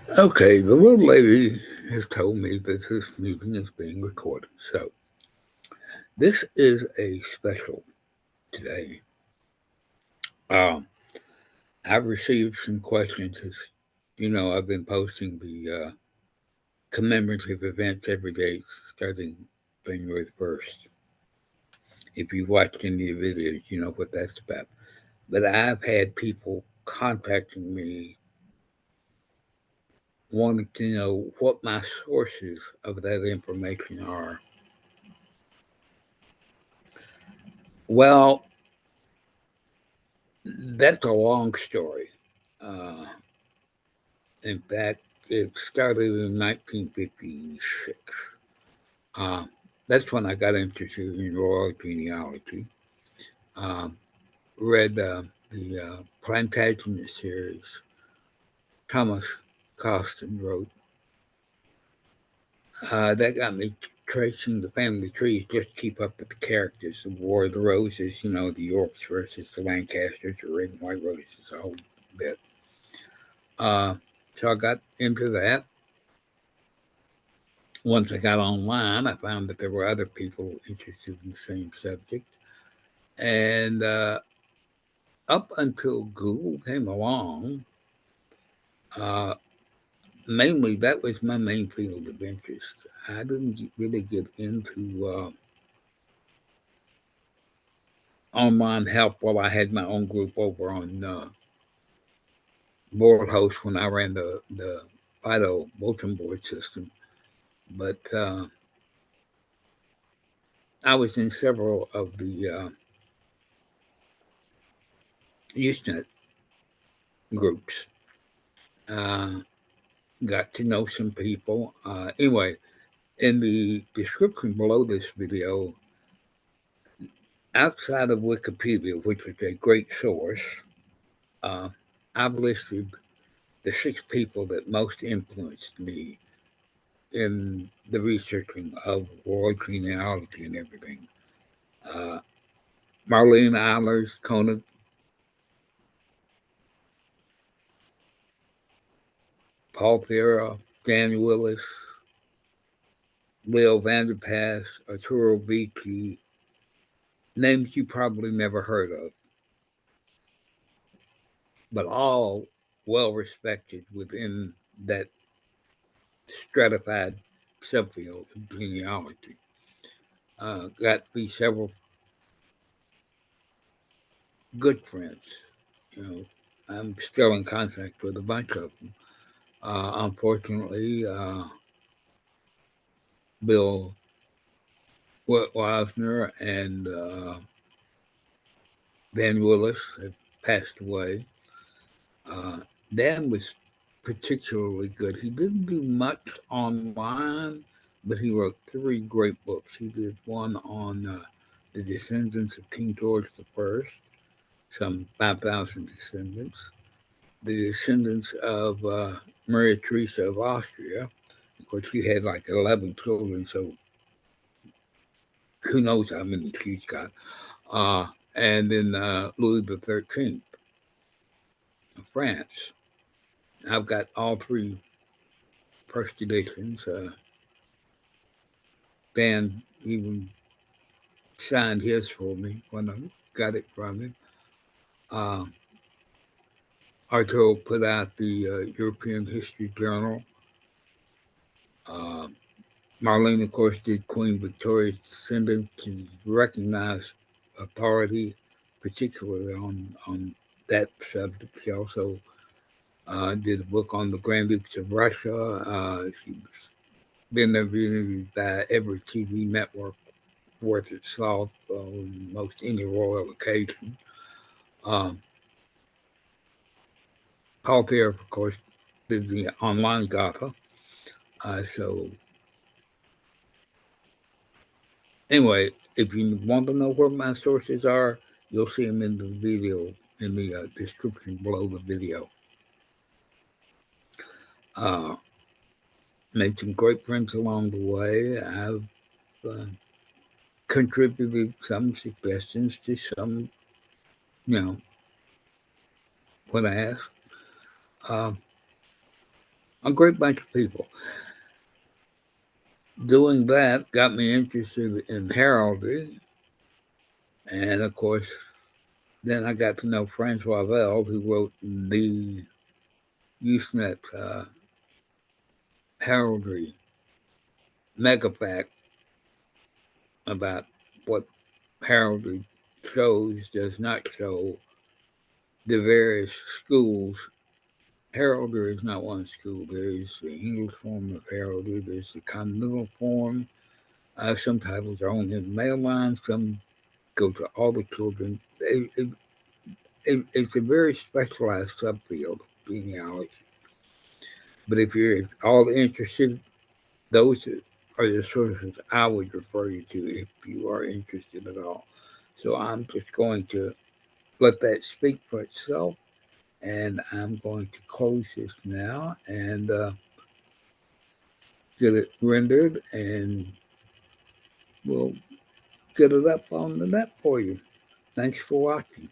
Okay, the little lady has told me that this meeting is being recorded. So, this is a special today. Um, I've received some questions. As you know, I've been posting the commemorative events every day starting January 1st. If you've watched any of the videos, you know what that's about. But I've had people contacting me wanting to know what my sources of that information are. Well, that's a long story. Uh, in fact, it started in 1956. Uh, that's when I got interested in Royal Genealogy. Um, read the Plantagenet series. Thomas Costin wrote. That got me tracing the family trees just to keep up with the characters. The War of the Roses, you know, the Yorks versus the Lancasters, the Red and White Roses, a whole bit. Uh, so I got into that. Once I got online, I found that there were other people interested in the same subject. And up until Google came along, uh, mainly that was my main field of interest. I didn't really get into online help while I had my own group over on Board Host when I ran the FIDO bulletin board system. But I was in several of the Usenet groups. Uh, got to know some people. Anyway, in the description below this video, outside of Wikipedia, which is a great source, uh, I've listed the 6 people that most influenced me in the researching of world genealogy and everything. Uh, Marlene Eilers Koenig, Paul Theroff, Dan Willis, Leo Vanderpass, Arturo Vici, names you probably never heard of, but all well respected within that stratified subfield of genealogy. Got to be several good friends. You know, I'm still in contact with a bunch of them. Unfortunately, Bill Wiesner and Dan Willis have passed away. Uh, Dan was particularly good. He didn't do much online, but he wrote 3 great books. He did one on the descendants of King George I, some 5,000 descendants, the descendants of Maria Theresa of Austria. Of course, she had like 11 children, so who knows how many she's got. Uh, and then Louis the 13th of France. I've got all 3 first editions. Dan even signed his for me when I got it from him. Uh, Arto put out the European History Journal. Uh, Marlene, of course, did Queen Victoria's Descendants. She's recognized authority, particularly on that subject. She also did a book on the Grand Dukes of Russia. She's been interviewed by every TV network worth its salt on most any royal occasion. Um, Paul Pierre, of course, did the online Gotha. So anyway, if you want to know where my sources are, you'll see them in the video, in the description below the video. Uh, Made some great friends along the way. I've contributed some suggestions to some, you know, when I asked. Uh, a great bunch of people. Doing that got me interested in heraldry, and of course, then I got to know Francois Veld, who wrote the Usenet heraldry megafact about what heraldry shows, does not show, the various schools. Heraldry is not one school. There is the English form of heraldry, there's the continental form. Some titles are only in the male line, some go to all the children. It's a very specialized subfield of genealogy. But if you're at all interested, those are the sources I would refer you to if you are interested at all. So I'm just going to let that speak for itself, and I'm going to close this now and get it rendered, and we'll get it up on the net for you. Thanks for watching.